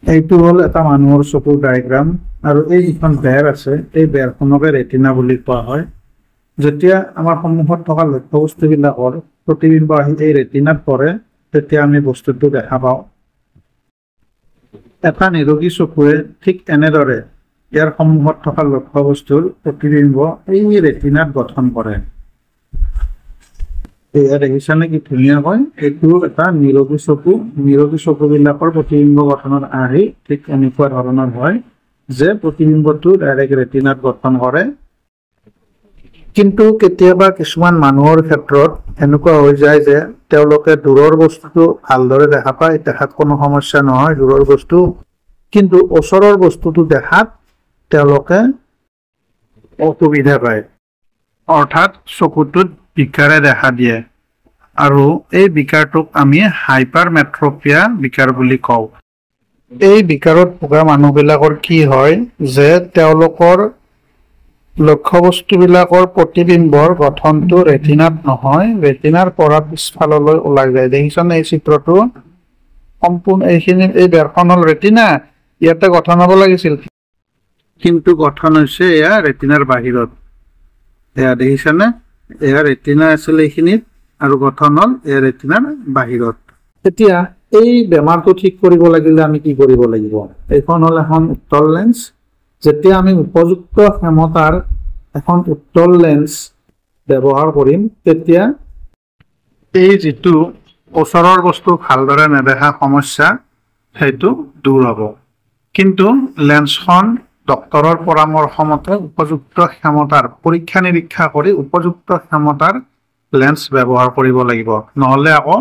এইটো হল এটা মানুহৰ চকুৰ ডায়াগ্ৰাম আৰু এই যিখন বেৰ আছে এই বেৰখনকে ৰেটিনা বুলি কোৱা হয়। যেতিয়া আমাৰ সন্মুখত থকা লক্ষ্য বস্তুবিলাকৰ প্ৰতিবিম্ব আহি এই ৰেটিনাত পৰে তেতিয়া আমি বস্তুটো দেখা পাওঁ। এটা নিৰোগী চকুৱে ঠিক এনেদৰে ইয়াৰ সন্মুখত থকা লক্ষ্য বস্তুৰ প্ৰতিবিম্ব এই ৰেটিনাত গঠন কৰে। এয়া দেখিছানে কি ধুনীয়াকৈ, এইটো এটা নিৰোগী চকুবিলাকৰ প্ৰতিবিম্ব গঠনত আহি ঠিক এনেকুৱা ধৰণৰ হয় যে প্ৰতিবিম্বটো ডাইৰেক্ট ৰেটিনাত গঠন কৰে। কিন্তু কেতিয়াবা কিছুমান মানুহৰ ক্ষেত্ৰত এনেকুৱা হৈ যায় যে তেওঁলোকে দূৰৰ বস্তুটো ভালদৰে দেখা পায়, দেখাত কোনো সমস্যা নহয় দূৰৰ বস্তু, কিন্তু ওচৰৰ বস্তুটো দেখাত তেওঁলোকে অসুবিধা পায়, অৰ্থাৎ চকুটোত বিকাৰে দেখা দিয়ে আৰু এই বিকাৰটোক আমি হাইপাৰমেট্ৰপিয়া বিকাৰ বুলি কওঁ। এই বিকাৰত ভোগা মানুহবিলাকৰ কি হয় যে তেওঁলোকৰ লক্ষ্য বস্তুবিলাকৰ প্ৰতিবিম্বৰ গঠনটো ৰেটিনাত নহয়, ৰেটিনাৰ পৰা পিছফাললৈ ওলাই যায়। দেখিছানে এই চিত্ৰটো? সম্পূৰ্ণ এই বেৰখন হ'ল ৰেটিনা, ইয়াতে গঠন হ'ব লাগিছিল কিন্তু গঠন হৈছে এয়া ৰেটিনাৰ বাহিৰত। এয়া দেখিছানে, এয়া ৰেটিনা আছিল এইখিনিত আৰু গঠন হ'ল এয়া ৰেটিনাৰ বাহিৰত। এতিয়া এই বেমাৰটো ঠিক কৰিব লাগিলে আমি কি কৰিব লাগিব? এইখন হ'ল এখন উত্তল লেন্স। যেতিয়া আমি উপযুক্ত ক্ষমতাৰ এখন উত্তল লেন্স ব্যৱহাৰ কৰিম তেতিয়া এই যিটো ওচৰৰ বস্তু ভালদৰে নেদেখা সমস্যা সেইটো দূৰ হ'ব। কিন্তু লেন্সখন ডক্তৰৰ পৰামৰ্শ মতে উপযুক্ত ক্ষমতাৰ পৰীক্ষা নিৰীক্ষা কৰি উপযুক্ত ক্ষমতাৰ লেন্স ব্যৱহাৰ কৰিব লাগিব, নহ'লে আকৌ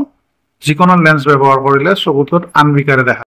যিকোনো লেন্স ব্যৱহাৰ কৰিলে চকুটোত আন বিকাৰে দেখা